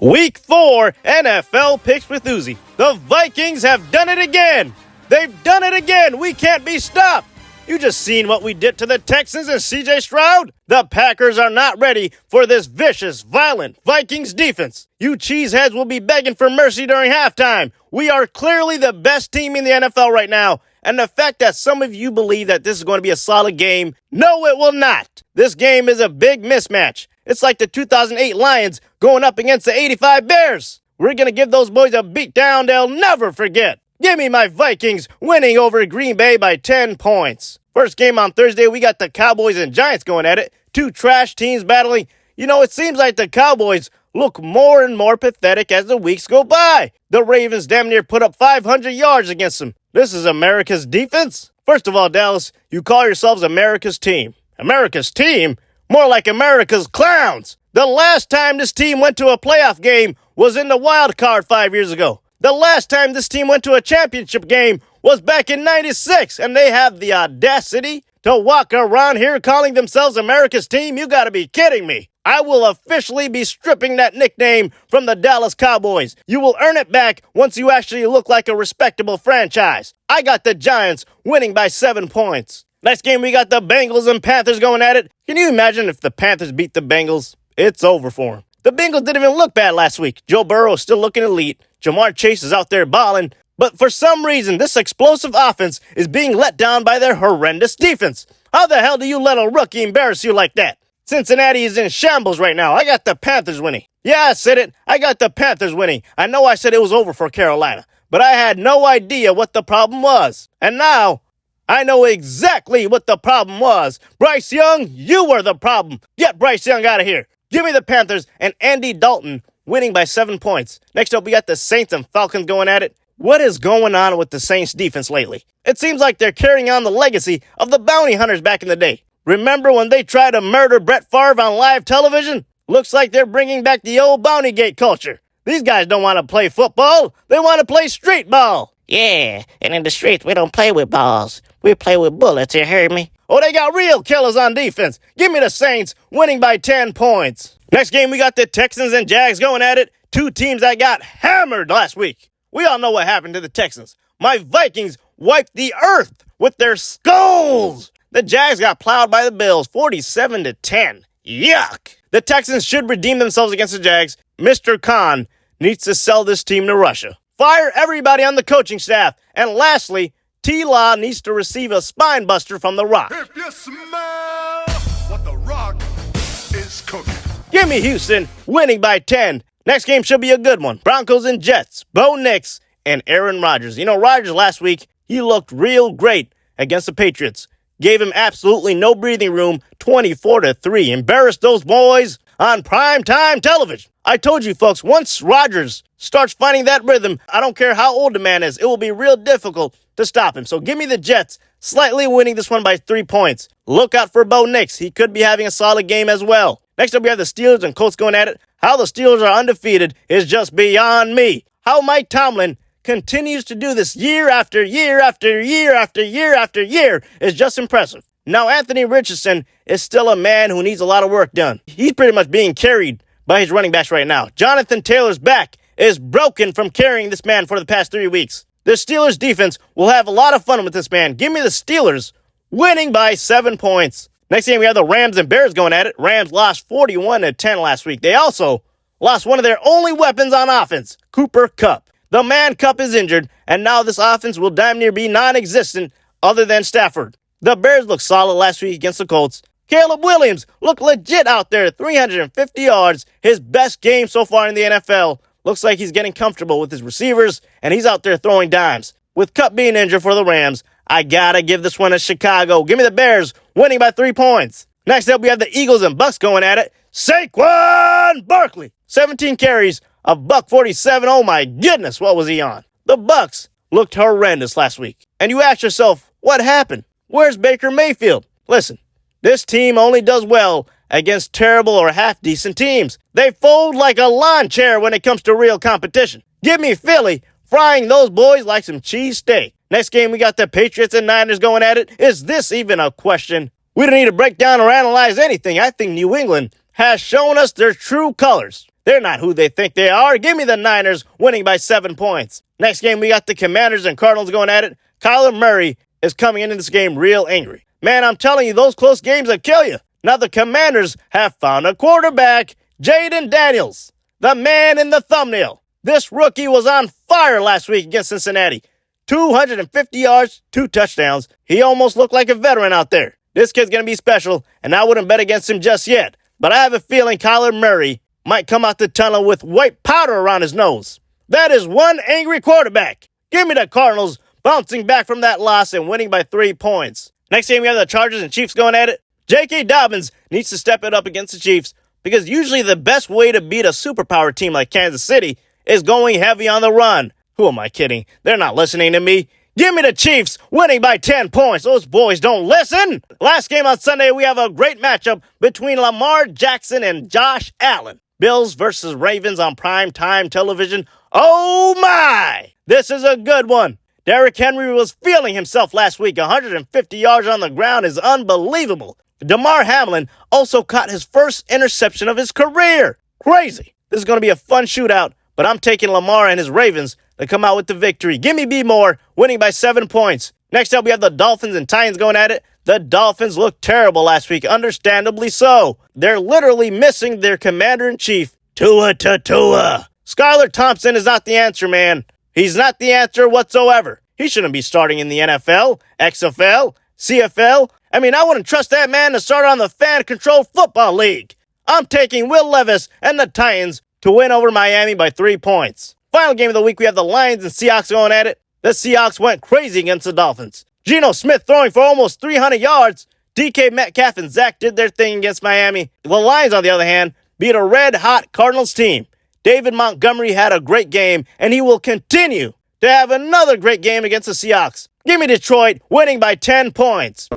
Week 4 NFL Picks with Uzi. The Vikings have done it again. They've done it again. We can't be stopped. You just seen what we did to the Texans and C.J. Stroud? The Packers are not ready for this vicious, violent Vikings defense. You cheeseheads will be begging for mercy during halftime. We are clearly the best team in the NFL right now. And the fact that some of you believe that this is going to be a solid game, no, it will not. This game is a big mismatch. It's like the 2008 Lions going up against the 85 Bears. We're going to give those boys a beatdown they'll never forget. Give me my Vikings winning over Green Bay by 10 points. First game on Thursday, we got the Cowboys and Giants going at it. Two trash teams battling. You know, it seems like the Cowboys look more and more pathetic as the weeks go by. The Ravens damn near put up 500 yards against them. This is America's defense? First of all, Dallas, you call yourselves America's team. America's team? More like America's clowns. The last time this team went to a playoff game was in the wild card 5 years ago. The last time this team went to a championship game was back in '96, and they have the audacity to walk around here calling themselves America's team? You gotta be kidding me. I will officially be stripping that nickname from the Dallas Cowboys. You will earn it back once you actually look like a respectable franchise. I got the Giants winning by 7 points. Next game, we got the Bengals and Panthers going at it. Can you imagine if the Panthers beat the Bengals? It's over for them. The Bengals didn't even look bad last week. Joe Burrow is still looking elite. Jamar Chase is out there balling. But for some reason, this explosive offense is being let down by their horrendous defense. How the hell do you let a rookie embarrass you like that? Cincinnati is in shambles right now. I got the Panthers winning. Yeah, I said it. I got the Panthers winning. I know I said it was over for Carolina, but I had no idea what the problem was. And now, I know exactly what the problem was. Bryce Young, you were the problem. Get Bryce Young out of here. Give me the Panthers and Andy Dalton winning by 7 points. Next up, we got the Saints and Falcons going at it. What is going on with the Saints defense lately? It seems like they're carrying on the legacy of the bounty hunters back in the day. Remember when they tried to murder Brett Favre on live television? Looks like they're bringing back the old bounty gate culture. These guys don't want to play football. They want to play street ball. Yeah, and in the streets, we don't play with balls. We play with bullets, you heard me? Oh, they got real killers on defense. Give me the Saints winning by 10 points. Next game, we got the Texans and Jags going at it. Two teams that got hammered last week. We all know what happened to the Texans. My Vikings wiped the earth with their skulls. The Jags got plowed by the Bills, 47-10. Yuck. The Texans should redeem themselves against the Jags. Mr. Khan needs to sell this team to Russia. Fire everybody on the coaching staff. And lastly, T-Law needs to receive a spine buster from The Rock. If you smell what The Rock is cooking. Give me Houston winning by 10. Next game should be a good one. Broncos and Jets, Bo Nix and Aaron Rodgers. You know, Rodgers last week, he looked real great against the Patriots. Gave him absolutely no breathing room, 24-3. Embarrassed those boys on primetime television. I told you folks, once Rodgers starts finding that rhythm, I don't care how old the man is, it will be real difficult to stop him. So give me the Jets slightly winning this one by 3 points. Look out for Bo Nix. He could be having a solid game as well. Next up, we have the Steelers and Colts going at it. How the Steelers are undefeated is just beyond me. How Mike Tomlin continues to do this year after year after year after year after year is just impressive. Now, Anthony Richardson is still a man who needs a lot of work done. He's pretty much being carried by his running backs right now. Jonathan Taylor's back is broken from carrying this man for the past 3 weeks. The Steelers defense will have a lot of fun with this man. Give me the Steelers winning by 7 points. Next game, we have the Rams and Bears going at it. Rams lost 41-10 last week. They also lost one of their only weapons on offense, Cooper Kupp. The man Kupp is injured, and now this offense will damn near be non-existent other than Stafford. The Bears looked solid last week against the Colts. Caleb Williams looked legit out there, 350 yards, his best game so far in the NFL. Looks like he's getting comfortable with his receivers, and he's out there throwing dimes. With Kupp being injured for the Rams, I gotta give this one to Chicago. Give me the Bears winning by 3 points. Next up, we have the Eagles and Bucks going at it. Saquon Barkley, 17 carries, a $147. Oh my goodness, what was he on? The Bucks looked horrendous last week. And you ask yourself, what happened? Where's Baker Mayfield? Listen, this team only does well against terrible or half-decent teams. They fold like a lawn chair when it comes to real competition. Give me Philly frying those boys like some cheesesteak. Next game, we got the Patriots and Niners going at it. Is this even a question? We don't need to break down or analyze anything. I think New England has shown us their true colors. They're not who they think they are. Give me the Niners winning by 7 points. Next game, we got the Commanders and Cardinals going at it. Kyler Murray is coming into this game real angry. Man, I'm telling you, those close games will kill you. Now the Commanders have found a quarterback, Jaden Daniels, the man in the thumbnail. This rookie was on fire last week against Cincinnati. 250 yards, 2 touchdowns. He almost looked like a veteran out there. This kid's going to be special, and I wouldn't bet against him just yet. But I have a feeling Kyler Murray might come out the tunnel with white powder around his nose. That is one angry quarterback. Give me the Cardinals bouncing back from that loss and winning by 3 points. Next game, we have the Chargers and Chiefs going at it. J.K. Dobbins needs to step it up against the Chiefs because usually the best way to beat a superpower team like Kansas City is going heavy on the run. Who am I kidding? They're not listening to me. Give me the Chiefs winning by 10 points. Those boys don't listen. Last game on Sunday, we have a great matchup between Lamar Jackson and Josh Allen. Bills versus Ravens on primetime television. Oh my! This is a good one. Derrick Henry was feeling himself last week. 150 yards on the ground is unbelievable. Damar Hamlin also caught his first interception of his career. Crazy. This is going to be a fun shootout, but I'm taking Lamar and his Ravens to come out with the victory. Give me B more, winning by 7 points. Next up, we have the Dolphins and Titans going at it. The Dolphins looked terrible last week, understandably so. They're literally missing their commander-in-chief, Tua. Skylar Thompson is not the answer, man. He's not the answer whatsoever. He shouldn't be starting in the NFL, XFL, CFL. I mean, I wouldn't trust that man to start on the fan-controlled football league. I'm taking Will Levis and the Titans to win over Miami by 3 points. Final game of the week, we have the Lions and Seahawks going at it. The Seahawks went crazy against the Dolphins. Geno Smith throwing for almost 300 yards. DK Metcalf and Zach did their thing against Miami. The Lions, on the other hand, beat a red-hot Cardinals team. David Montgomery had a great game, and he will continue to have another great game against the Seahawks. Give me Detroit winning by 10 points.